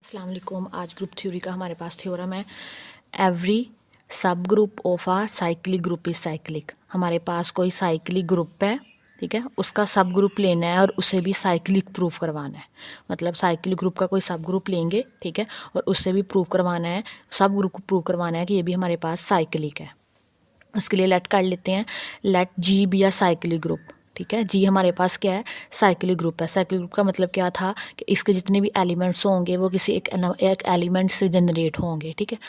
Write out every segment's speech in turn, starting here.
अस्सलाम वालेकुम। आज ग्रुप थ्योरी का हमारे पास थ्योरम है एवरी सब group of a cyclic group is cyclic. हमारे पास कोई साइक्लिक ग्रुप है, ठीक है, उसका सब ग्रुप लेना है और उसे भी साइक्लिक प्रूफ करवाना है। मतलब साइक्लिक ग्रुप का कोई सब ग्रुप लेंगे, ठीक है, और उससे भी प्रूफ करवाना है, सब ग्रुप को प्रूफ करवाना है कि ये भी हमारे पास साइक्लिक है। उसके लिए लेट कर लेते हैं, let G be a cyclic group. ठीक है, जी हमारे पास क्या है, साइक्लिक ग्रुप है। साइक्लिक ग्रुप का मतलब क्या था कि इसके जितने भी एलिमेंट्स होंगे वो किसी एक एलिमेंट से जनरेट होंगे, ठीक है।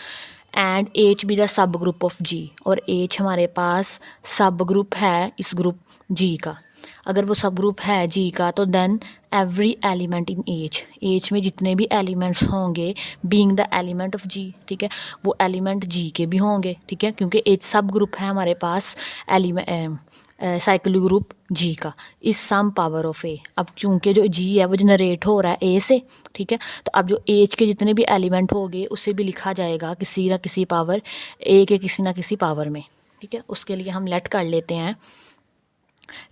And H B the sub group of G, और एच हमारे पास सब ग्रुप है इस ग्रुप जी का। अगर वो सब ग्रुप है जी का तो then every element in H में जितने भी एलिमेंट्स होंगे being the element of G, ठीक है, वो एलिमेंट जी के भी होंगे, ठीक है, क्योंकि एच सब ग्रुप है हमारे पास एलिमेंट साइक्लिक ग्रुप जी का इस सम पावर ऑफ ए। अब क्योंकि जो जी है वो जनरेट हो रहा है ए से, ठीक है, तो अब जो एच के जितने भी एलिमेंट होंगे उसे भी लिखा जाएगा किसी ना किसी पावर ए के किसी ना किसी पावर में, ठीक है। उसके लिए हम लेट कर लेते हैं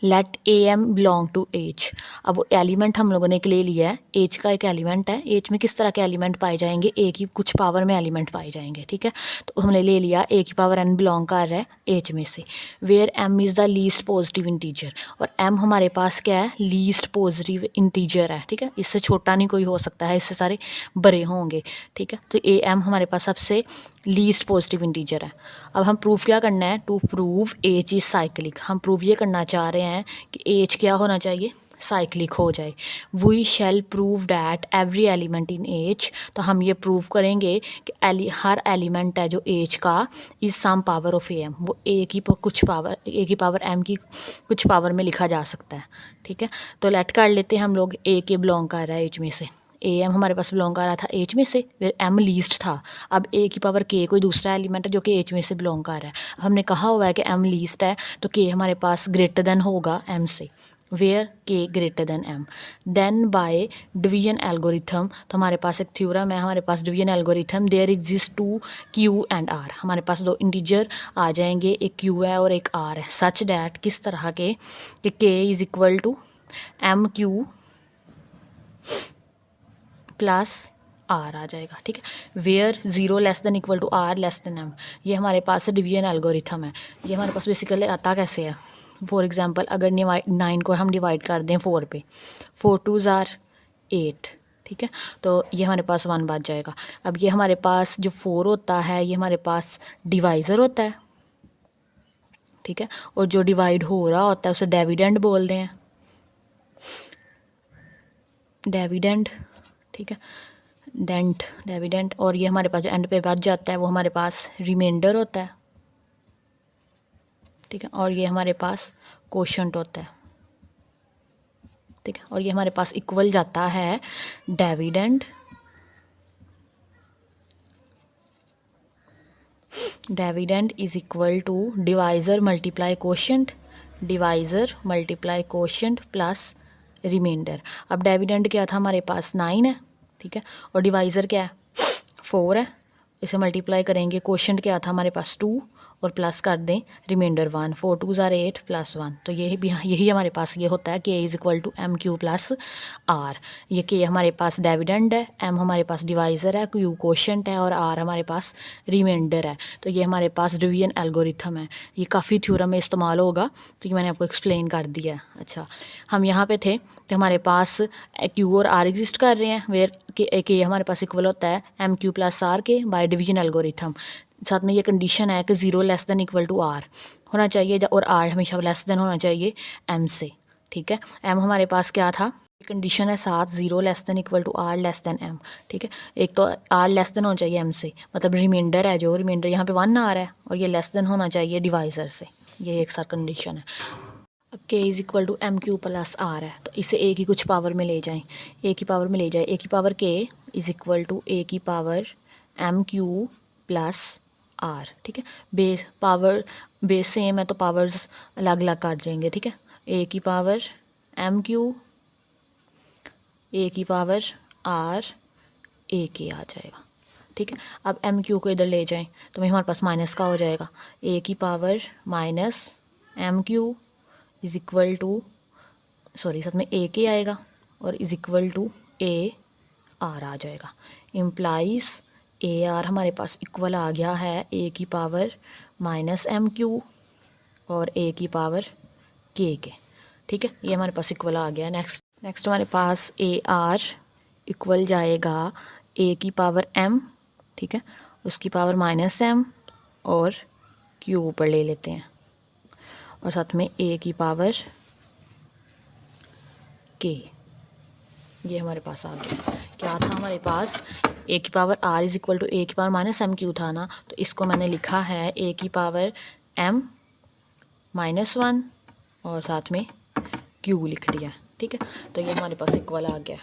let a m belong to H. अब वो एलिमेंट हम लोगों ने के लिए लिया है, एच का एक एलिमेंट है। एच में किस तरह के एलिमेंट पाए जाएंगे, ए की कुछ पावर में एलिमेंट पाए जाएंगे, ठीक है। तो हमने ले लिया ए की पावर एन बिलोंग कर रहा है एच में से, where m is the least positive integer. और एम हमारे पास क्या है, लीस्ट पॉजिटिव इंटीजर है, ठीक है, इससे छोटा नहीं कोई हो सकता है, इससे सारे बड़े होंगे, ठीक है। तो ए एम हमारे पास सबसे लीस्ट पॉजिटिव इंटीजर है। अब हम प्रूफ क्या करना है, to prove H is cyclic. हम प्रूव ये करना चाह रहे हैं कि एच क्या होना चाहिए, साइक्लिक हो जाए। We shall prove that every element in H. तो हम ये प्रूव करेंगे कि हर एलिमेंट है जो एच का is some power of a m, वो ए की कुछ पावर, ए की पावर एम की कुछ पावर में लिखा जा सकता है, ठीक है। तो लेट कर लेते हैं हम लोग, ए के बिलोंग कर रहा है एच में से, ए एम हमारे पास बिलोंग कर रहा था एच में से, फिर एम लीस्ट था। अब ए की पावर के कोई दूसरा एलिमेंट है जो कि एच में से बिलोंग कर रहा है। हमने कहा हुआ है कि एम लीस्ट है तो के हमारे पास ग्रेटर देन होगा एम से, where K greater than M. Then by division algorithm, तो हमारे पास एक थ्योरम है, हमारे पास division algorithm, there exist two Q and R. हमारे पास दो इंटीजर आ जाएंगे, एक क्यू है और एक आर है, सच डैट किस तरह K is equal to M Q plus R आ जाएगा, ठीक है, where zero less than equal to are less than M. ये हमारे पास डिवीजन एल्गोरिथम है। ये हमारे पास बेसिकली आता कैसे है, फॉर एग्जांपल अगर 9 को हम डिवाइड कर दें 4 पे, 4 2 आर 8, ठीक है, तो ये हमारे पास 1 बच जाएगा। अब ये हमारे पास जो 4 होता है ये हमारे पास डिवाइज़र होता है, ठीक है, और जो डिवाइड हो रहा होता है उसे डिविडेंड बोलते हैं, डिविडेंड, ठीक है, डेंट डिविडेंट। और ये हमारे पास जो एंड पे बच जाता है वो हमारे पास रिमाइंडर होता है, ठीक है, और ये हमारे पास कोशंट होता है, ठीक है, और ये हमारे पास इक्वल जाता है dividend, dividend is equal to divisor multiply quotient, divisor multiply quotient plus remainder. अब डिविडेंड क्या था हमारे पास 9 है, ठीक है, और डिवाइज़र क्या है 4 है, इसे मल्टीप्लाई करेंगे, कोशंट क्या था हमारे पास 2 और प्लस कर दें रिमाइंडर 1, 4 2 8 प्लस 1। तो यही हमारे पास ये होता है k is equal to M Q plus r. ये के हमारे पास डिविडेंड है, एम हमारे पास डिवाइज़र है, क्यू कोशंट है और आर हमारे पास रिमाइंडर है। तो ये हमारे पास डिवीजन एल्गोरिथम है, ये काफ़ी थ्योरम में इस्तेमाल होगा, तो ये मैंने आपको एक्सप्लेन कर दिया है। अच्छा, हम यहाँ पे थे तो हमारे पास क्यू और आर एग्जिस्ट कर रहे हैं, वेयर के हमारे पास इक्वल होता है एम क्यू प्लस आर के बाय डिवीजन एल्गोरिथम। साथ में ये कंडीशन है कि zero less than equal to r होना चाहिए और आर हमेशा लेस देन होना चाहिए एम से, ठीक है। एम हमारे पास क्या था, कंडीशन है साथ, zero less than equal to are less than m, ठीक है। एक तो आर लेस देन होना चाहिए एम से, मतलब रिमाइंडर है, जो रिमाइंडर यहाँ पे 1 आ रहा है, और ये लेस देन होना चाहिए डिवाइज़र से, ये एक साथ कंडीशन है। अब k is equal to M Q plus r है, तो इसे ए की कुछ पावर में ले जाएं, ए की पावर में ले जाए, ए की पावर के इज़ इक्वल टू ए की power m Q plus r, ठीक है। बेस सेम है तो पावर्स अलग अलग काट जाएंगे, ठीक है। ए की पावर एम क्यू, ए की पावर आर, ए के आ जाएगा, ठीक है। अब एम क्यू को इधर ले जाएं तो हमारे पास माइनस का हो जाएगा, ए की power minus M Q is equal to, sorry साथ में ए के आएगा और is equal to A R आ जाएगा। इम्प्लाइज ए आर हमारे पास इक्वल आ गया है ए की पावर माइनस एम क्यू और ए की पावर के। ठीक है, ये हमारे पास इक्वल आ गया। नेक्स्ट हमारे पास ए आर इक्वल जाएगा ए की पावर एम, ठीक है, उसकी पावर माइनस एम और क्यू ऊपर ले लेते हैं और साथ में ए की पावर के। ये हमारे पास आ गया। क्या था हमारे पास, ए की power R is equal to ए की पावर माइनस एम क्यू था ना, तो इसको मैंने लिखा है ए की पावर एम माइनस वन और साथ में क्यू लिख दिया। ठीक है, तो ये हमारे पास इक्वल आ गया।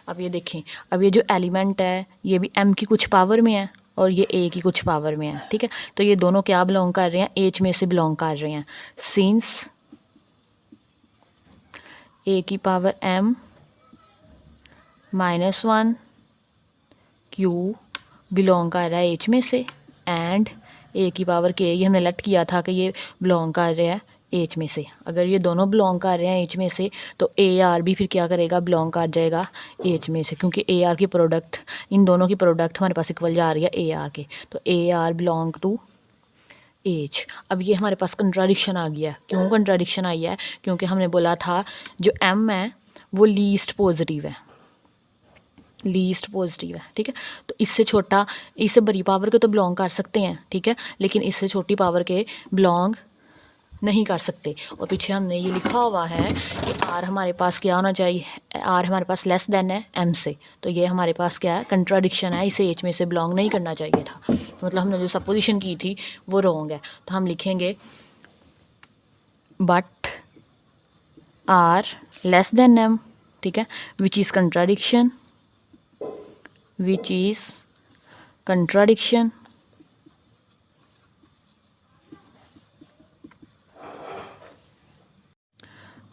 अब ये देखें, अब ये जो एलिमेंट है ये भी m की कुछ पावर में है और ये a की कुछ पावर में है। ठीक है, तो ये दोनों क्या बिलोंग कर रहे हैं, h में से बिलोंग कर रहे हैं। सिंस a की power m minus one Q belong कर रहा है h में से एंड a की पावर k, ये हमने लेट किया था कि ये बिलोंग कर रहे हैं एच में से। अगर ये दोनों बिलोंग कर रहे हैं एच में से तो ए आर भी फिर क्या करेगा, बिलोंग कर जाएगा एच में से, क्योंकि ए आर की प्रोडक्ट, इन दोनों की प्रोडक्ट हमारे पास इक्वल जा रही है ए आर के, तो a r belong to H. अब ये हमारे पास कंट्राडिक्शन आ गया। क्यों कंट्राडिक्शन आई है, क्योंकि हमने बोला था जो एम है वो लीस्ट पॉजिटिव है, लीस्ट पॉजिटिव है। ठीक है, तो इससे छोटा, इससे बड़ी पावर के तो बिलोंग कर सकते हैं, ठीक है, लेकिन इससे छोटी पावर के बिलोंग नहीं कर सकते। और पीछे हमने ये लिखा हुआ है कि आर हमारे पास क्या होना चाहिए, आर हमारे पास लेस देन है एम से, तो ये हमारे पास क्या है, कंट्राडिक्शन है, इसे एच में से बिलोंग नहीं करना चाहिए था। मतलब हमने जो सपोजिशन की थी वो रॉन्ग है, तो हम लिखेंगे but r less than m, ठीक है, which is contradiction, which is contradiction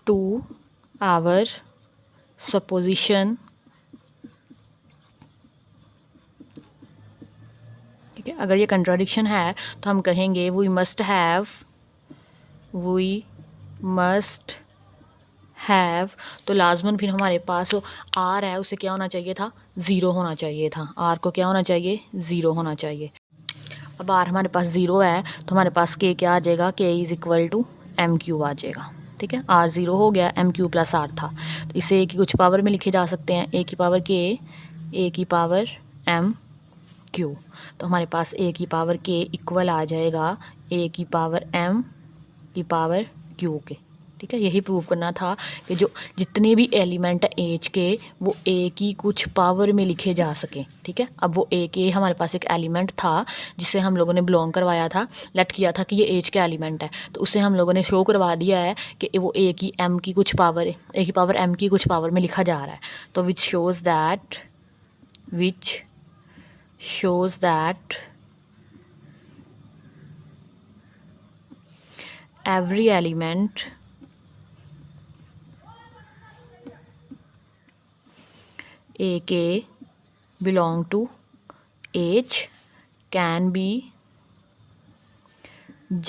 to our supposition। ठीक है, अगर ये कंट्राडिक्शन है तो हम कहेंगे वी मस्ट हैव, तो लाजमन फिर हमारे पास जो आर है उसे क्या होना चाहिए था, ज़ीरो होना चाहिए था। आर को क्या होना चाहिए, ज़ीरो होना चाहिए। अब आर हमारे पास ज़ीरो है तो हमारे पास के क्या आ जाएगा, K is equal to M Q आ जाएगा। ठीक है, आर ज़ीरो हो गया, एम क्यू प्लस आर था, तो इसे ए की कुछ पावर में लिखे जा सकते हैं, ए की पावर के, ए की पावर एम क्यू, तो हमारे पास ए की पावर के इक्वल आ जाएगा ए की पावर एम की पावर क्यू के। ठीक है, यही प्रूव करना था कि जो जितने भी एलिमेंट है एच के वो ए की कुछ पावर में लिखे जा सकें। ठीक है, अब वो ए के हमारे पास एक एलिमेंट था जिसे हम लोगों ने बिलोंग करवाया था, लेट किया था कि ये एच का एलिमेंट है, तो उसे हम लोगों ने शो करवा दिया है कि वो ए की एम की कुछ पावर है, ए की पावर एम की कुछ पावर में लिखा जा रहा है। तो which shows that every element AK belong to H can be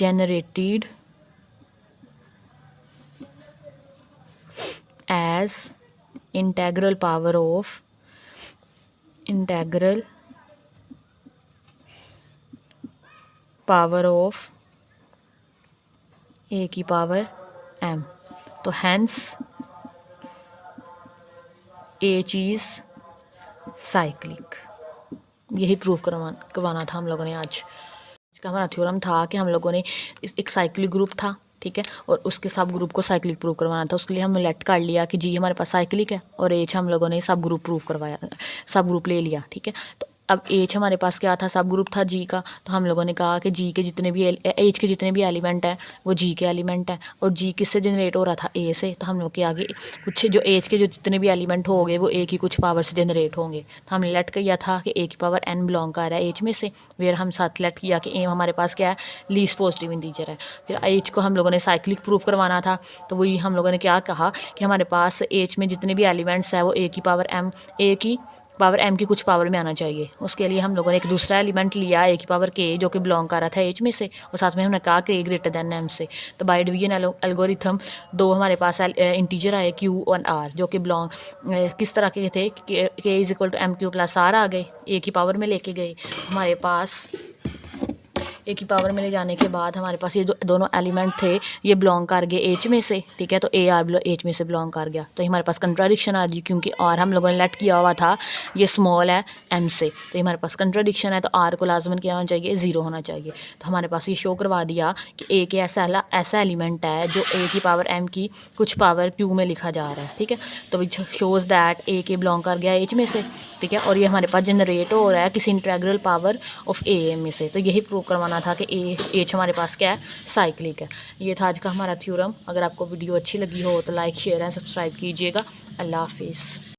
generated as integral power of ए की पावर एम, तो हैंस एच इज़ साइक्लिक। यही प्रूव करवाना था हम लोगों ने। आज का हमारा थ्योरम था कि हम लोगों ने एक साइक्लिक ग्रुप था, ठीक है, और उसके सब ग्रुप को साइक्लिक प्रूव करवाना था। उसके लिए हमने लेट कर लिया कि जी हमारे पास साइक्लिक है और एच हम लोगों ने सब ग्रुप प्रूव करवाया, सब ग्रुप ले लिया। ठीक है, तो अब एच हमारे पास क्या था, सब ग्रुप था जी का, तो हम लोगों ने कहा कि जी के जितने भी एच के जितने भी एलिमेंट हैं वो जी के एलिमेंट हैं, और जी किससे जनरेट हो रहा था, ए से, तो हम लोग के आगे कुछ जो एच के जो जितने भी एलिमेंट होंगे वो ए की कुछ पावर से जनरेट होंगे। तो हमने लेट किया था कि ए की पावर एन बिलोंग कर रहा है एच में से, फिर हम साथ लेट किया कि ए हमारे पास क्या है, लीस्ट पॉजिटिव इंटीजर है। फिर एच को हम लोगों ने साइक्लिक प्रूफ करवाना था, तो वही हम लोगों ने क्या कहा कि हमारे पास एच में जितने भी एलिमेंट्स हैं वो ए की पावर एम, ए की पावर m की कुछ पावर में आना चाहिए। उसके लिए हम लोगों ने एक दूसरा एलिमेंट लिया a की पावर k जो कि बिलोंग कर रहा था h में से, और साथ में हमने कहा k ग्रेटर देन m से। तो बाय डिवीजन एल्गोरिथम दो हमारे पास इंटीजर आए q और r जो कि बिलोंग किस तरह के थे, k is equal to M Q plus r आ गए, a की पावर में लेके गए हमारे पास। ए की पावर में ले जाने के बाद हमारे पास ये जो दोनों एलिमेंट थे ये बिलोंग कर गए एच में से, ठीक है। तो ए आर एच में से बिलोंग कर गया, तो हमारे पास कंट्राडिक्शन आ गई क्योंकि आर हम लोगों ने लेट किया हुआ था ये स्मॉल है एम से, तो हमारे पास कंट्राडिक्शन है। तो आर को लाजमन क्या होना चाहिए, ज़ीरो होना चाहिए। तो हमारे पास ये शो करवा दिया कि ए के ऐसा एलिमेंट है जो ए की पावर एम की कुछ पावर क्यू में लिखा जा रहा है, ठीक है। तो विच शोज़ दैट ए के बिलोंग कर गया एच में से, ठीक है। और ये हमारे पास जनरेट हो रहा है किसी integral power of a m में से। तो यही प्रूव करवाना था कि एच हमारे पास क्या है, साइक्लिक है। ये था आज का हमारा थ्योरम। अगर आपको वीडियो अच्छी लगी हो तो लाइक शेयर एंड सब्सक्राइब कीजिएगा। अल्लाह हाफिज़।